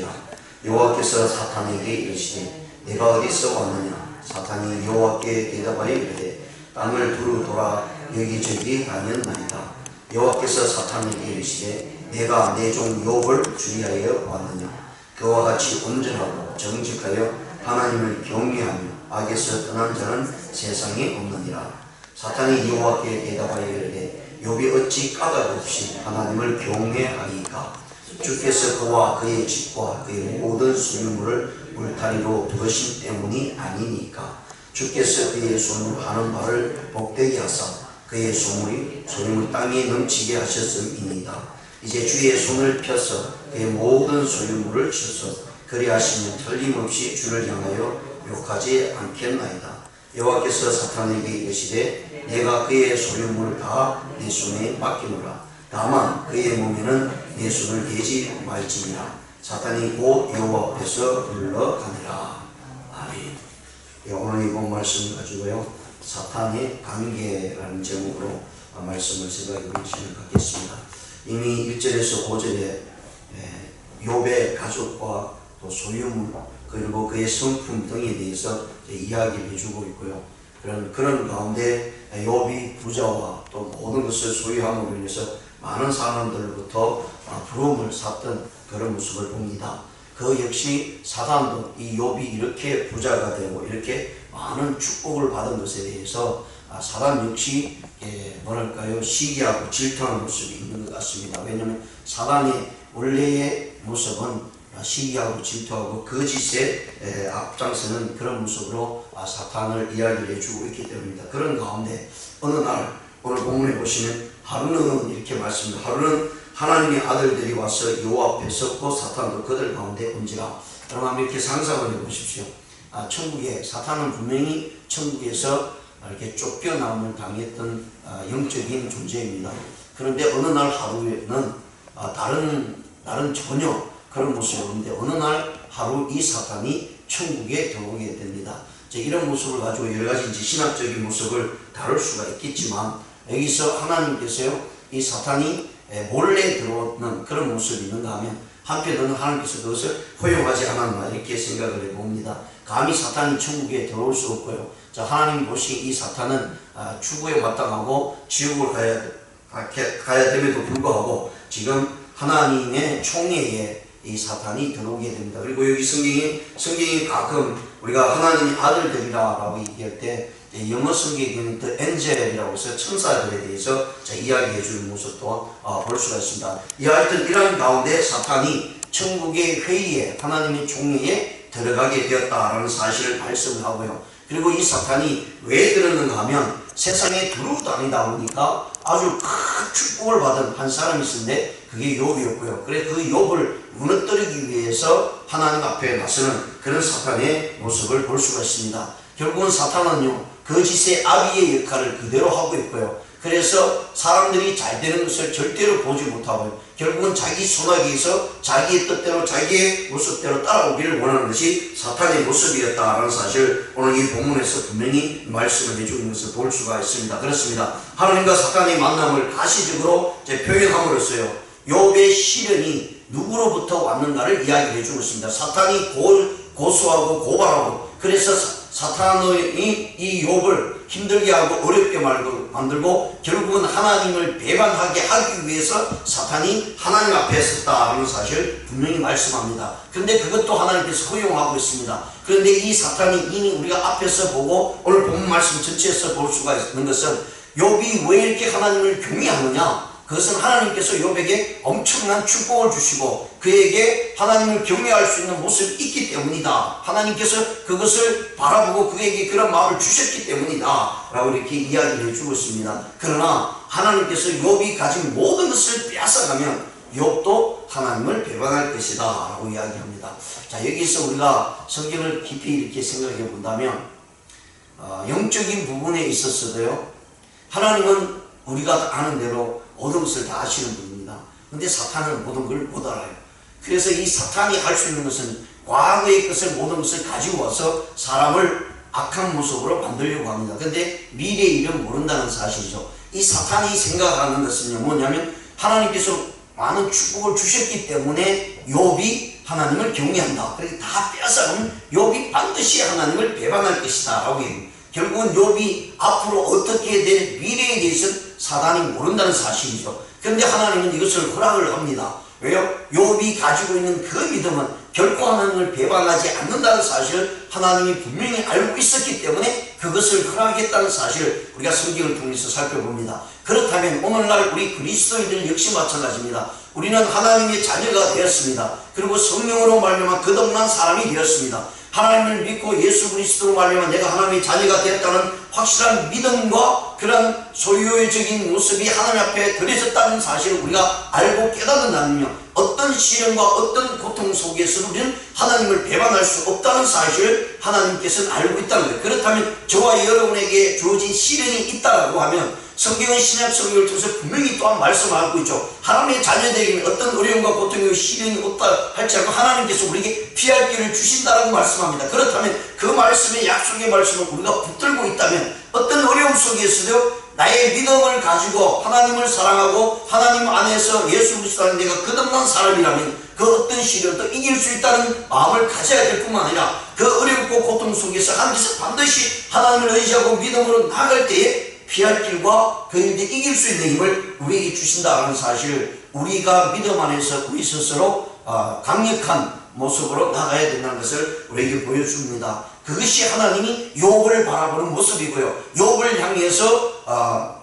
주시니라. 여호와께서 사탄에게 이르시되 내가 어디서 왔느냐. 사탄이 여호와께 대답하여 이르되 땅을 두루 돌아 여기저기 다녔나이다. 여호와께서 사탄에게 이르시되 내가 내 종 욥을 주의하여 왔느냐. 그와 같이 온전하고 정직하여 하나님을 경외하며 악에서 떠난 자는 세상에 없느니라. 사탄이 여호와께 대답하여 이르되 욥이 어찌 까닭 없이 하나님을 경외하리까. 주께서 그와 그의 집과 그의 모든 소유물을 울타리로 두으신 때문이 아니니까. 주께서 그의 손으로 하는 바를 복되게 하사 그의 소유물 땅에 넘치게 하셨음이니이다. 이제 주의 손을 펴서 그의 모든 소유물을 쳐서 그리하시면 틀림없이 주를 향하여 욕하지 않겠나이다. 여호와께서 사탄에게 이르시되 내가 그의 소유물을 다 내 손에 맡기노라. 다만 그의 몸에는 내 손을 대지 말지니라. 사탄이 곧 여호와 앞에서 물러가니라. 아멘. 오늘 이번 말씀을 가지고요, 사탄의 관계라는 제목으로 말씀을 생각해 보기 시작하겠습니다. 이미 1절에서 5절에 욥의 가족과 또 소유물 그리고 그의 성품 등에 대해서 이야기를 해주고 있고요. 그런 가운데 욥이 부자와 또 모든 것을 소유함으로 인해서 많은 사람들로부터 부러움을 샀던 그런 모습을 봅니다. 그 역시 사단도 이 욥이 이렇게 부자가 되고 이렇게 많은 축복을 받은 것에 대해서 사단 역시 뭐랄까요, 시기하고 질투하는 모습이 있는 것 같습니다. 왜냐하면 사단의 원래의 모습은 시기하고 질투하고 거짓에 앞장서는 그런 모습으로 사탄을 이야기를 해주고 있기 때문입니다. 그런 가운데 어느 날 오늘 본문에 보시면 하루는 이렇게 말씀합니다. 하루는 하나님의 아들들이 와서 여호와 앞에 섰고 사탄도 그들 가운데 온지라. 여러분 이렇게 상상을 해보십시오. 천국에 사탄은 분명히 천국에서 이렇게 쫓겨남을 당했던 영적인 존재입니다. 그런데 어느 날 하루에는 다른 전혀 그런 모습이었는데 어느 날 하루 이 사탄이 천국에 들어오게 됩니다. 이런 모습을 가지고 여러 가지 신학적인 모습을 다룰 수가 있겠지만 여기서 하나님께서요, 이 사탄이 몰래 들어오는 그런 모습이 있는가 하면 한편으로는 하나님께서 그것을 허용하지 않았나 이렇게 생각을 해봅니다. 감히 사탄이 천국에 들어올 수 없고요. 하나님이 보시기에 이 사탄은 추구에 마땅하고 지옥을 가야 됨에도 불구하고 지금 하나님의 총회에 이 사탄이 들어오게 됩니다. 그리고 여기 성경이 가끔 우리가 하나님의 아들들이라고 얘기할 때 영어 성경에는 The Angel이라고 해서 천사들에 대해서 이야기해 주는 모습도 볼 수가 있습니다. 하여튼 이런 가운데 사탄이 천국의 회의에 하나님의 총회에 들어가게 되었다라는 사실을 말씀을 하고요. 그리고 이 사탄이 왜 들었는가 하면 세상에 두루 다니다 보니까 아주 큰 축복을 받은 한 사람이 있었는데 그게 욥이었고요. 그래 그 욥을 무너뜨리기 위해서 하나님 앞에 나서는 그런 사탄의 모습을 볼 수가 있습니다. 결국은 사탄은요, 거짓의 아비의 역할을 그대로 하고 있고요. 그래서 사람들이 잘 되는 것을 절대로 보지 못하고 결국은 자기 손아귀에서 자기의 뜻대로 자기의 모습대로 따라오기를 원하는 것이 사탄의 모습이었다라는 사실을 오늘 이 본문에서 분명히 말씀을 해주는 것을 볼 수가 있습니다. 그렇습니다. 하나님과 사탄의 만남을 가시적으로 표현함으로써요, 욥의 시련이 누구로부터 왔는가를 이야기해 주고 있습니다. 사탄이 고소하고 고발하고 그래서 사탄이 이 욥을 힘들게 하고 어렵게 만들고 결국은 하나님을 배반하게 하기 위해서 사탄이 하나님 앞에 섰다는 사실 분명히 말씀합니다. 그런데 그것도 하나님께서 허용하고 있습니다. 그런데 이 사탄이 이미 우리가 앞에서 보고 오늘 본문 말씀 전체에서 볼 수가 있는 것은 욥이 왜 이렇게 하나님을 경외하느냐, 그것은 하나님께서 욥에게 엄청난 축복을 주시고 그에게 하나님을 경외할 수 있는 모습이 있기 때문이다. 하나님께서 그것을 바라보고 그에게 그런 마음을 주셨기 때문이다 라고 이렇게 이야기를 해주고 있습니다. 그러나 하나님께서 욥이 가진 모든 것을 빼앗아가면 욥도 하나님을 배반할 것이다 라고 이야기합니다. 여기서 우리가 성경을 깊이 이렇게 생각해 본다면 영적인 부분에 있어서도요, 하나님은 우리가 아는 대로 모든 것을 다 아시는 분입니다. 근데 사탄은 모든 걸 못 알아요. 그래서 이 사탄이 할 수 있는 것은 과거의 것을 모든 것을 가지고 와서 사람을 악한 모습으로 만들려고 합니다. 근데 미래의 일은 모른다는 사실이죠. 이 사탄이 생각하는 것은요, 뭐냐면 하나님께서 많은 축복을 주셨기 때문에 욥이 하나님을 경외한다. 그렇게 다 빼앗아가면 욥이 반드시 하나님을 배반할 것이다 라고 해요. 결국은 욥이 앞으로 어떻게 될 미래에 대해서는 사단이 모른다는 사실이죠. 그런데 하나님은 이것을 허락을 합니다. 왜요? 욥이 가지고 있는 그 믿음은 결코 하나님을 배반하지 않는다는 사실을 하나님이 분명히 알고 있었기 때문에 그것을 허락했다는 사실을 우리가 성경을 통해서 살펴봅니다. 그렇다면 오늘날 우리 그리스도인들 역시 마찬가지입니다. 우리는 하나님의 자녀가 되었습니다. 그리고 성령으로 말미암아 거듭난 사람이 되었습니다. 하나님을 믿고 예수 그리스도로 말미암아 내가 하나님의 자녀가 되었다는 확실한 믿음과 그런 소유적인 모습이 하나님 앞에 드려졌다는 사실을 우리가 알고 깨닫는다면요, 어떤 시련과 어떤 고통 속에서 우리는 하나님을 배반할 수 없다는 사실을 하나님께서는 알고 있다는 거예요. 그렇다면 저와 여러분에게 주어진 시련이 있다라고 하면 성경은 신약 성경을 통해서 분명히 또한 말씀하고 있죠. 하나님의 자녀들에게 어떤 어려움과 고통과 시련이 없다 할지라도 하나님께서 우리에게 피할 길을 주신다라고 말씀합니다. 그렇다면 그 말씀의 약속의 말씀을 우리가 붙들고 있다면 어떤 어려움 속에서도 나의 믿음을 가지고 하나님을 사랑하고 하나님 안에서 예수 그리스도 안에 내가 거듭난 사람이라면 그 어떤 시련도 이길 수 있다는 마음을 가져야 될 뿐만 아니라 그 어렵고 고통 속에서 하나님께서 반드시 하나님을 의지하고 믿음으로 나아갈 때에 피할 길과 그 일을 이길 수 있는 힘을 우리에게 주신다는 사실을 우리가 믿음 안에서 우리 스스로 강력한 모습으로 나가야 된다는 것을 우리에게 보여줍니다. 그것이 하나님이 욥을 바라보는 모습이고요, 욥을 향해서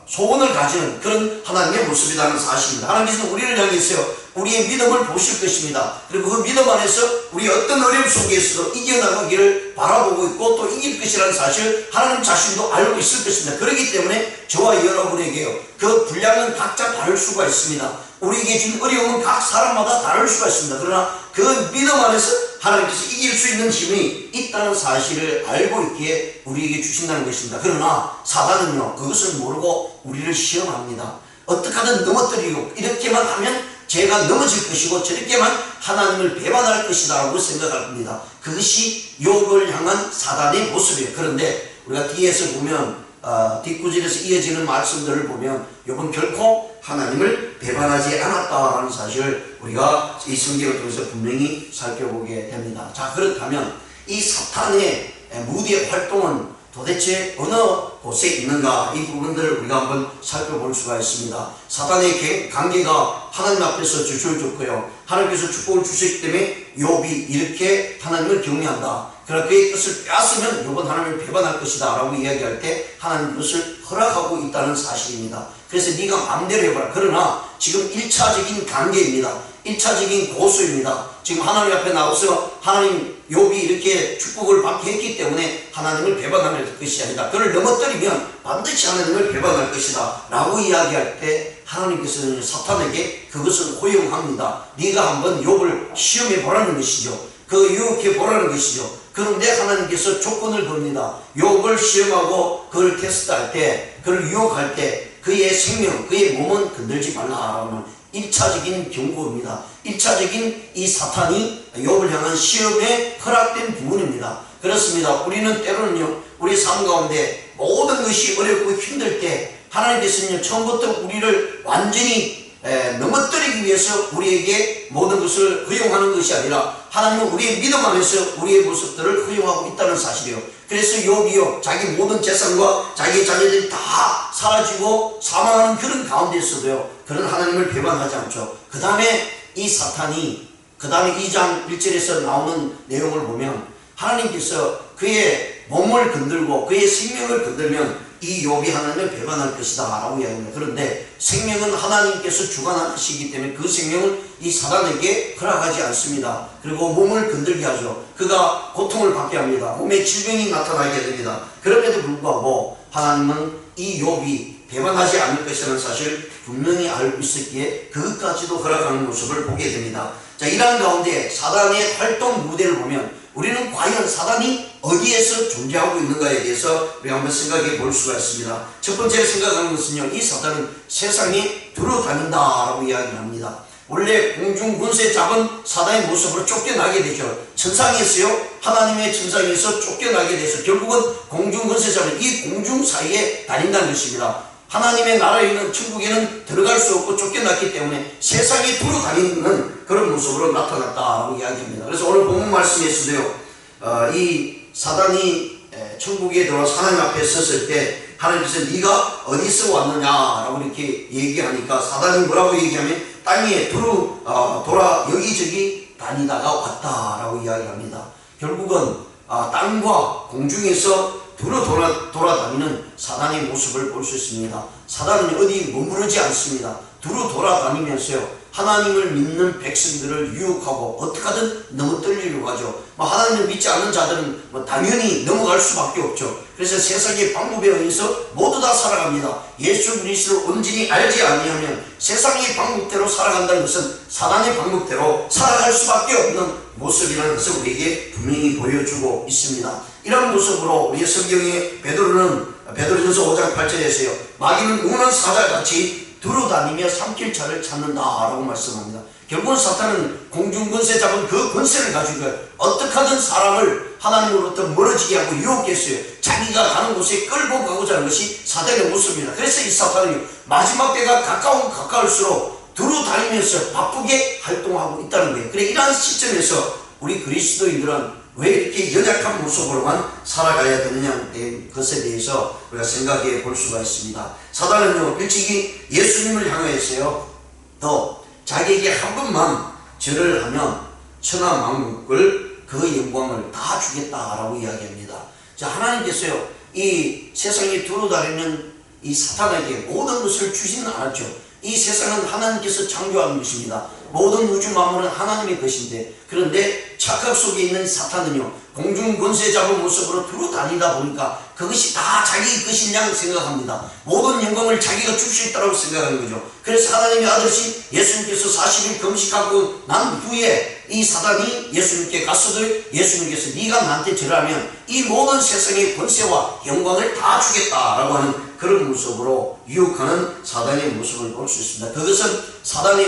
소원을 가지는 그런 하나님의 모습이라는 사실입니다. 하나님께서는 우리를 향해서요, 우리의 믿음을 보실 것입니다. 그리고 그 믿음 안에서 우리 어떤 어려움 속에서도 이겨나가기를 바라보고 있고 또 이길 것이라는 사실 하나님 자신도 알고 있을 것입니다. 그렇기 때문에 저와 여러분에게요, 그 분량은 각자 다를 수가 있습니다. 우리에게 준 어려움은 각 사람마다 다를 수가 있습니다. 그러나 그 믿음 안에서 하나님께서 이길 수 있는 힘이 있다는 사실을 알고 있기에 우리에게 주신다는 것입니다. 그러나 사단은요, 그것을 모르고 우리를 시험합니다. 어떻게 하든 넘어뜨리고 이렇게만 하면 제가 넘어질 것이고 저렇게만 하나님을 배반할 것이다 라고 생각합니다. 그것이 욥을 향한 사단의 모습이에요. 그런데 우리가 뒤에서 보면 뒷구절에서 이어지는 말씀들을 보면 욥은 결코 하나님을 배반하지 않았다라는 사실을 우리가 이 성경을 통해서 분명히 살펴보게 됩니다. 자, 그렇다면 이 사탄의 무대 활동은 도대체 어느 곳에 있는가, 이 부분들을 우리가 한번 살펴볼 수가 있습니다. 사탄의 관계가 하나님 앞에서 주셔졌고요, 하나님께서 축복을 주셨기 때문에 욥이 이렇게 하나님을 경외한다, 그러나 그의 뜻을 빼앗으면 욥은 하나님을 배반할 것이다 라고 이야기할 때 하나님 그것을 허락하고 있다는 사실입니다. 그래서 네가 마음대로 해봐라. 그러나 지금 1차적인 관계입니다. 1차적인 고수입니다. 지금 하나님 앞에 나와서 하나님 욥이 이렇게 축복을 받게 했기 때문에 하나님을 배반할 것이 아니다, 그를 넘어뜨리면 반드시 하나님을 배반할 것이다 라고 이야기할 때 하나님께서는 사탄에게 그것을 허용합니다. 네가 한번 욥을 시험해 보라는 것이죠. 그 유혹해 보라는 것이죠. 그런데 하나님께서 조건을 겁니다. 욥을 시험하고 그를 테스트할 때, 그를 유혹할 때 그의 생명, 그의 몸은 건들지 말라라는 1차적인 경고입니다. 1차적인 이 사탄이 욥을 향한 시험에 허락된 부분입니다. 그렇습니다. 우리는 때로는요, 우리 삶 가운데 모든 것이 어렵고 힘들 때 하나님께서는 처음부터 우리를 완전히 넘어뜨리기 위해서 우리에게 모든 것을 허용하는 것이 아니라 하나님은 우리의 믿음 안에서 우리의 모습들을 허용하고 있다는 사실이에요. 그래서 욥이요, 자기 모든 재산과 자기 자녀들이 다 사라지고 사망하는 그런 가운데서도요, 그런 하나님을 배반하지 않죠. 그 다음에 이 사탄이, 그 다음에 2장 1절에서 나오는 내용을 보면 하나님께서 그의 몸을 건들고 그의 생명을 건들면 이 욥이 하나님을 배반할 것이다 라고 이야기합니다. 그런데 생명은 하나님께서 주관하시기 때문에 그 생명을 이 사단에게 허락하지 않습니다. 그리고 몸을 건들게 하죠. 그가 고통을 받게 합니다. 몸에 질병이 나타나게 됩니다. 그럼에도 불구하고 하나님은 이 욥이 배반하지 않을 것이라는 사실을 분명히 알고 있었기에 그것까지도 허락하는 모습을 보게 됩니다. 자, 이러한 가운데 사단의 활동 무대를 보면 우리는 과연 사단이 어디에서 존재하고 있는가에 대해서 우리가 한번 생각해 볼 수가 있습니다. 첫 번째로 생각하는 것은요, 이 사단은 세상에 두루다닌다라고 이야기를 합니다. 원래 공중군세 잡은 사단의 모습으로 쫓겨나게 되죠. 천상에서요, 하나님의 천상에서 쫓겨나게 돼서 결국은 공중군세 잡은 이 공중 사이에 다닌다는 것입니다. 하나님의 나라에 있는 천국에는 들어갈 수 없고 쫓겨났기 때문에 세상에 두루 다니는 그런 모습으로 나타났다라고 이야기합니다. 그래서 오늘 본문 말씀에서도요, 이 사단이 천국에 들어와서 하나님 앞에 섰을 때 하나님께서 네가 어디서 왔느냐라고 이렇게 얘기하니까 사단이 뭐라고 얘기하면 땅에 두루 돌아 여기저기 다니다가 왔다라고 이야기합니다. 결국은 땅과 공중에서 두루 돌아다니는 사단의 모습을 볼 수 있습니다. 사단은 어디 머무르지 않습니다. 두루 돌아다니면서요, 하나님을 믿는 백성들을 유혹하고 어떻게든 넘어뜨리려고 하죠. 하나님을 믿지 않는 자들은 당연히 넘어갈 수밖에 없죠. 그래서 세상의 방법에 의해서 모두 다 살아갑니다. 예수 그리스도를 온전히 알지 아니하면 세상의 방법대로 살아간다는 것은 사단의 방법대로 살아갈 수밖에 없는 모습이라는 것을 우리에게 분명히 보여주고 있습니다. 이런 모습으로 우리 성경에 베드로전서 5장 8절에서요, 마귀는 우는 사자같이 두루다니며 삼킬자를 찾는다라고 말씀합니다. 결국은 사탄은 공중권세 잡은 그 권세를 가지고 어떻게 하든 사람을 하나님으로부터 멀어지게 하고 유혹했어요. 자기가 가는 곳에 끌고 가고자 하는 것이 사단의 모습입니다. 그래서 이 사탄은 마지막 때가 가까울수록 두루다니면서 바쁘게 활동하고 있다는 거예요. 그래, 이러한 시점에서 우리 그리스도인들은 왜 이렇게 연약한 모습으로만 살아가야 되느냐는 것에 대해서 우리가 생각해 볼 수가 있습니다. 사단은요, 일찍이 예수님을 향하여서요, 너 자기에게 한 번만 절을 하면 천하만국을 그 영광을 다 주겠다라고 이야기합니다. 자, 하나님께서요, 이 세상에 두루다니는 이 사탄에게 모든 것을 주지는 않았죠. 이 세상은 하나님께서 창조한 것입니다. 모든 우주 만물은 하나님의 것인데, 그런데 착각 속에 있는 사탄은요, 공중 권세 잡은 모습으로 두루 다니다 보니까 그것이 다 자기 것인 양 생각합니다. 모든 영광을 자기가 줄 수 있다고 생각하는 거죠. 그래서 하나님의 아들이신 예수님께서 40일 금식하고 난 후에 이 사단이 예수님께 갔어도 예수님께서 네가 나한테 절하면 이 모든 세상의 권세와 영광을 다 주겠다라고 하는 그런 모습으로 유혹하는 사단의 모습을 볼 수 있습니다. 그것은 사단의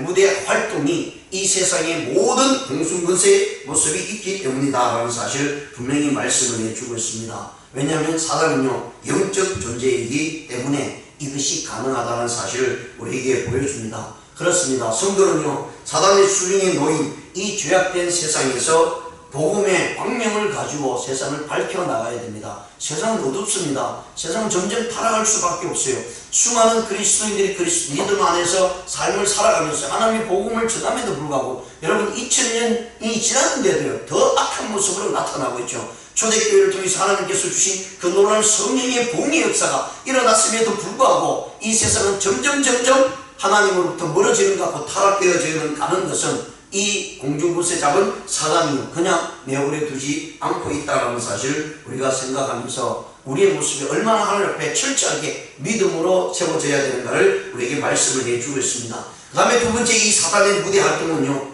무대 활동이 이 세상의 모든 공중권세의 모습이 있기 때문이다라는 사실을 분명히 말씀을 해주고 있습니다. 왜냐하면 사단은요, 영적 존재이기 때문에 이것이 가능하다는 사실을 우리에게 보여줍니다. 그렇습니다. 성도는요, 사단의 수령에 놓인 이 죄악된 세상에서 복음의 광명을 가지고 세상을 밝혀나가야 됩니다. 세상은 어둡습니다. 세상은 점점 타락할 수밖에 없어요. 수많은 그리스도인들이 그리스도 믿음 안에서 삶을 살아가면서 하나님의 복음을 전함에도 불구하고 여러분 2000년이 지났는데도요, 더 악한 모습으로 나타나고 있죠. 초대교회를 통해서 하나님께서 주신 그 놀라운 성령의 봉의 역사가 일어났음에도 불구하고 이 세상은 점점 하나님으로부터 멀어지는 것 같고 타락되어지는 가는 것은 이 공중권세 잡은 사단이 그냥 내버려 두지 않고 있다는 사실을 우리가 생각하면서 우리의 모습이 얼마나 하나님 앞에 철저하게 믿음으로 세워져야 되는가를 우리에게 말씀을 해주고 있습니다. 그 다음에 두 번째, 이 사단의 무대 활동은요,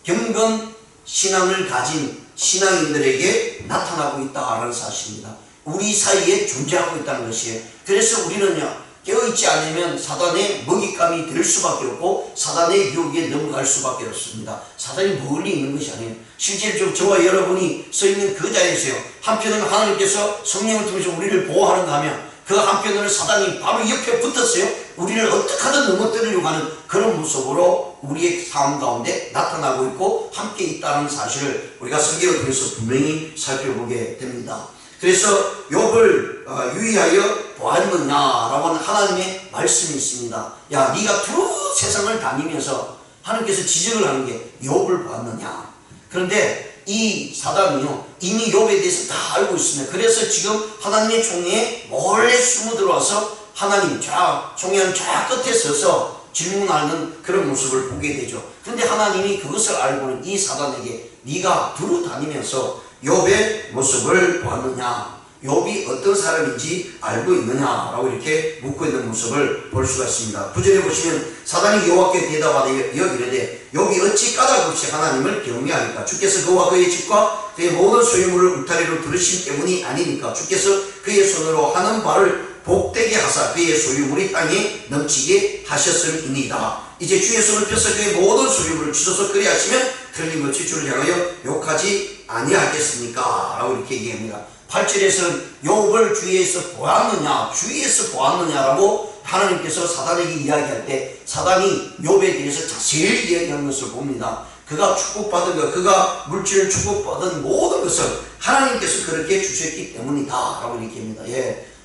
경건 신앙을 가진 신앙인들에게 나타나고 있다는 사실입니다. 우리 사이에 존재하고 있다는 것이에요. 그래서 우리는요, 깨어있지 않으면 사단의 먹잇감이 될 수밖에 없고 사단의 유혹에 넘어갈 수밖에 없습니다. 사단이 멀리 있는 것이 아니에요. 실제로 저와 여러분이 서 있는 그 자리에서요, 한편으로는 하나님께서 성령을 통해서 우리를 보호하는가 하면 그 한편으로는 사단이 바로 옆에 붙었어요. 우리를 어떻게 하든 넘어뜨리려고 하는 그런 모습으로 우리의 삶 가운데 나타나고 있고 함께 있다는 사실을 우리가 성경을 통해서 분명히 살펴보게 됩니다. 그래서 욥을 유의하여 보았느냐라고 하는 하나님의 말씀이 있습니다. 야, 네가 두루 세상을 다니면서 하나님께서 지적을 하는 게 욥을 보았느냐. 그런데 이 사단이요, 이미 욥에 대해서 다 알고 있습니다. 그래서 지금 하나님의 총회에 몰래 숨어 들어와서 하나님 총회한 저 끝에 서서 질문하는 그런 모습을 보게 되죠. 그런데 하나님이 그것을 알고는 이 사단에게 네가 두루 다니면서 욥의 모습을 보았느냐, 욥이 어떤 사람인지 알고 있느냐라고 이렇게 묻고 있는 모습을 볼 수가 있습니다. 9절에 보시면 사단이 여호와께 대답하되 이르되 욥이 어찌 까닭 없이 하나님을 경외하니까? 주께서 그와 그의 집과 그의 모든 소유물을 울타리로 두르신 때문이 아니니까? 주께서 그의 손으로 하는 바를 복되게 하사 그의 소유물이 땅에 넘치게 하셨음이니이다. 이제 주의 손을 펴서 그의 모든 소유물을 주소서 그리하시면 틀림없이 주를 향하여 욕하지 아니하겠습니까? 라고 이렇게 얘기합니다. 8절에서 욥을 주위에서 보았느냐, 주위에서 보았느냐라고 하나님께서 사단에게 이야기할 때 사단이 욥에 대해서 자세히 이야기하는 것을 봅니다. 그가 축복받은 것, 그가 물질을 축복받은 모든 것을 하나님께서 그렇게 주셨기 때문이다 라고 얘기합니다.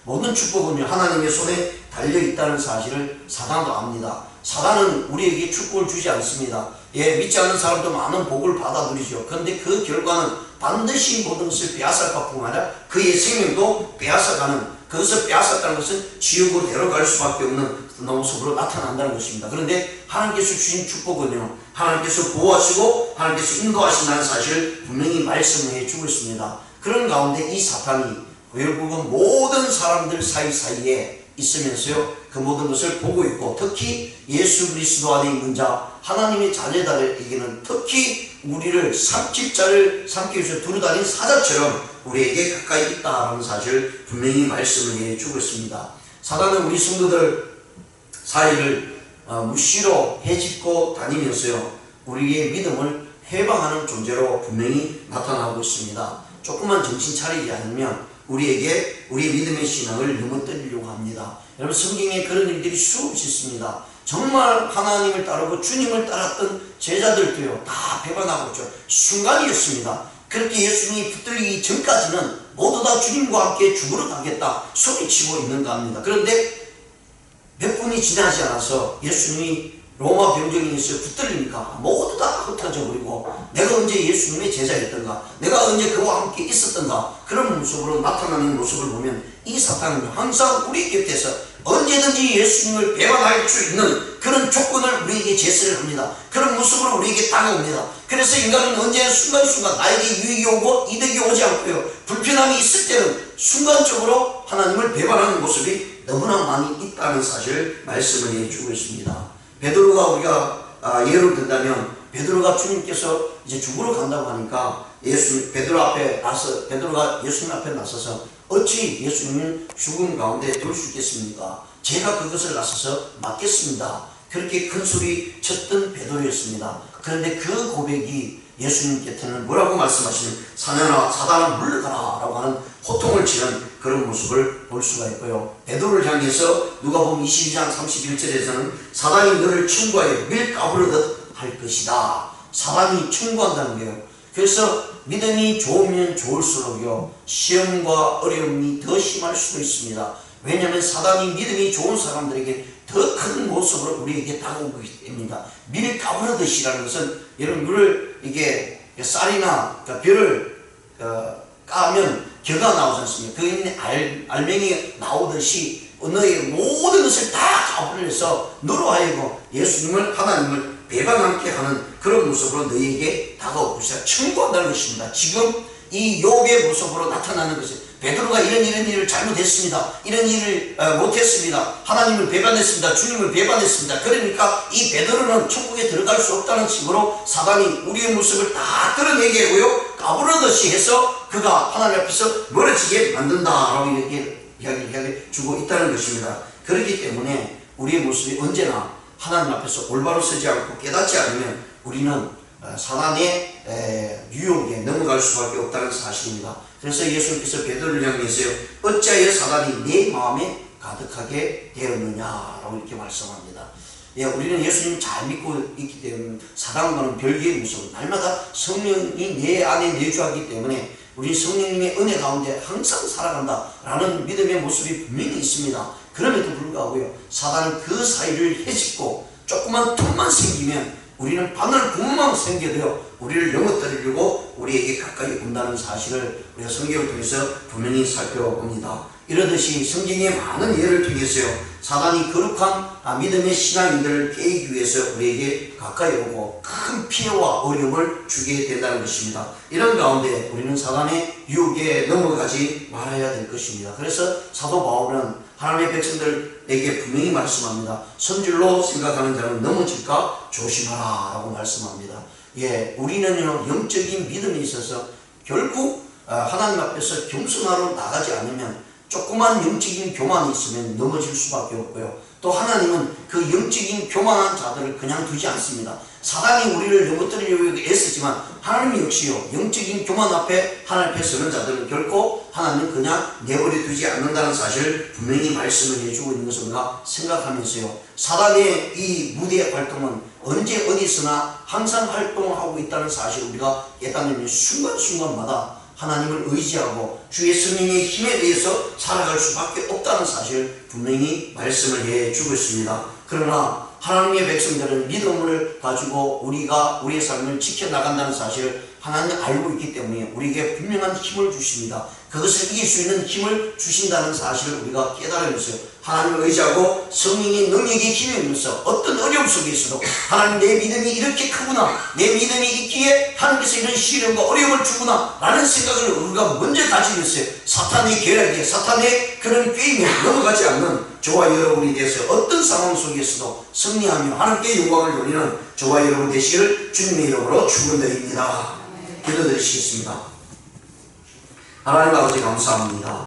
모든 축복은요 하나님의 손에 달려있다는 사실을 사단도 압니다. 사단은 우리에게 축복을 주지 않습니다. 믿지 않는 사람도 많은 복을 받아 누리죠. 그런데 그 결과는 반드시 모든 것을 빼앗아갈 뿐 아니라 그의 생명도 빼앗아가는, 그것을 빼앗았다는 것은 지옥으로 데려갈 수밖에 없는 모습으로 나타난다는 것입니다. 그런데 하나님께서 주신 축복은요 하나님께서 보호하시고 하나님께서 인도하신다는 사실을 분명히 말씀을 해주고 있습니다. 그런 가운데 이 사탄이 결국은 모든 사람들 사이사이에 있으면서요 그 모든 것을 보고 있고, 특히 예수 그리스도 안에 있는 자 하나님의 자녀들에게는 특히 우리를 삼킬자를 삼기 위해서 두루다닌 사자처럼 우리에게 가까이 있다는 사실을 분명히 말씀을 해주고 있습니다. 사단은 우리 성도들 사이를 무시로 해집고 다니면서요 우리의 믿음을 해방하는 존재로 분명히 나타나고 있습니다. 조금만 정신 차리지 않으면 우리에게 우리의 믿음의 신앙을 넘어뜨리려고 합니다. 여러분, 성경에 그런 일들이 수없이 있습니다. 정말 하나님을 따르고 주님을 따랐던 제자들도요 다 배반하고 있죠. 순간이었습니다. 그렇게 예수님이 붙들리기 전까지는 모두 다 주님과 함께 죽으러 가겠다 소리치고 있는가 합니다. 그런데 몇 분이 지나지 않아서 예수님이 로마 병정에서 붙들리니까 모두 다 흩어져 버리고, 내가 언제 예수님의 제자였던가, 내가 언제 그와 함께 있었던가, 그런 모습으로 나타나는 모습을 보면 이 사탄은 항상 우리 곁에서 언제든지 예수님을 배반할 수 있는 그런 조건을 우리에게 제시를 합니다. 그런 모습으로 우리에게 다가옵니다. 그래서 인간은 언제나 순간순간 나에게 유익이 오고 이득이 오지 않고요 불편함이 있을 때는 순간적으로 하나님을 배반하는 모습이 너무나 많이 있다는 사실을 말씀을 해주고 있습니다. 베드로가 우리가 예를 든다면, 베드로가 주님께서 이제 죽으러 간다고 하니까 베드로가 예수님 앞에 나서서 어찌 예수님을 죽음 가운데 둘 수 있겠습니까? 제가 그것을 나서서 막겠습니다. 그렇게 큰 소리 쳤던 베드로였습니다. 그런데 그 고백이 예수님께서는 뭐라고 말씀하시는, 사단아 물러가라 라고 하는 호통을 치는 그런 모습을 볼 수가 있고요. 베드로를 향해서 누가복음 22장 31절에서는 사단이 너를 청구하여 밀가부르듯 할 것이다. 사단이 청구한다는 거예요. 그래서 믿음이 좋으면 좋을수록요 시험과 어려움이 더 심할 수도 있습니다. 왜냐하면 사단이 믿음이 좋은 사람들에게 더 큰 모습으로 우리에게 다가오기 때문입니다. 밀가부르듯이라는 것은, 여러분 물을 이게 쌀이나 벼를 까면 겨가 나오지 않습니까? 그 있는 알맹이 나오듯이 너의 모든 것을 다 가버려서 너로 하여금 예수님을, 하나님을 배반하게 하는 그런 모습으로 너에게 다가오고 있어요. 청구한다는 것입니다. 지금 이 욥의 모습으로 나타나는 것이, 베드로가 이런 일을 잘못했습니다. 이런 일을 못했습니다. 하나님을 배반했습니다. 주님을 배반했습니다. 그러니까 이 베드로는 천국에 들어갈 수 없다는 식으로 사단이 우리의 모습을 다 드러내게 하고요 까부르듯이 해서 그가 하나님 앞에서 멀어지게 만든다라고 이렇게 이야기를 주고 있다는 것입니다. 그렇기 때문에 우리의 모습이 언제나 하나님 앞에서 올바로 서지 않고 깨닫지 않으면 우리는 사단의 유혹에 넘어갈 수밖에 없다는 사실입니다. 그래서 예수님께서 베드로를 향해서요 어찌하여 사단이 내 마음에 가득하게 되었느냐라고 이렇게 말씀합니다. 우리는 예수님 잘 믿고 있기 때문에 사단과는 별개의 모습, 날마다 성령이 내 안에 내주하기 때문에 우리 성령님의 은혜 가운데 항상 살아간다라는 믿음의 모습이 분명히 있습니다. 그럼에도 불구하고요 사단은 그 사이를 헤집고 조그만 틈만 생기면 우리는 바늘 구멍만 생겨도요 우리를 넘어뜨리려고 우리에게 가까이 온다는 사실을 우리가 성경을 통해서 분명히 살펴봅니다. 이러듯이 성경의 많은 예를 통해서요 사단이 거룩한 믿음의 신앙인들을 깨기 위해서 우리에게 가까이 오고 큰 피해와 어려움을 주게 된다는 것입니다. 이런 가운데 우리는 사단의 유혹에 넘어가지 말아야 될 것입니다. 그래서 사도 바울은 하나님의 백성들에게 분명히 말씀합니다. 선줄로 생각하는 자는 넘어질까 조심하라 라고 말씀합니다. 우리는요 영적인 믿음에 있어서 결국 하나님 앞에서 겸손하러 나가지 않으면 조그만 영적인 교만이 있으면 넘어질 수밖에 없고요. 또 하나님은 그 영적인 교만한 자들을 그냥 두지 않습니다. 사단이 우리를 넘어뜨리려고 애쓰지만 하나님 역시요, 영적인 교만 앞에 하나님 앞에 서는 자들은 결코 하나님 그냥 내버려 두지 않는다는 사실을 분명히 말씀을 해주고 있는 것을 우리가 생각하면서요, 사단의 이 무대 활동은 언제 어디서나 항상 활동을 하고 있다는 사실을 우리가 깨닫는 순간순간마다 하나님을 의지하고 주의 성령의 힘에 의해서 살아갈 수밖에 없다는 사실을 분명히 말씀을 해주고 있습니다. 그러나 하나님의 백성들은 믿음을 가지고 우리가 우리의 삶을 지켜나간다는 사실을 하나님 알고 있기 때문에 우리에게 분명한 힘을 주십니다. 그것을 이길 수 있는 힘을 주신다는 사실을 우리가 깨달으면서 하나님을 의지하고 성령의 능력의 힘에 있면서 어떤 어려움 속에서도 하나님, 내 믿음이 이렇게 크구나, 내 믿음이 있기에 하나님께서 이런 시련과 어려움을 주구나 라는 생각을 우리가 먼저 가지면서 사탄의 계략에, 사탄의 그런 게임에 넘어가지 않는 저와 여러분이 돼서 어떤 상황 속에서도 승리하며 하나님께 영광을 돌리는 저와 여러분 되시기를 주님의 이름으로 축원드립니다. 기도드리시겠습니다. 하나님 아버지 감사합니다.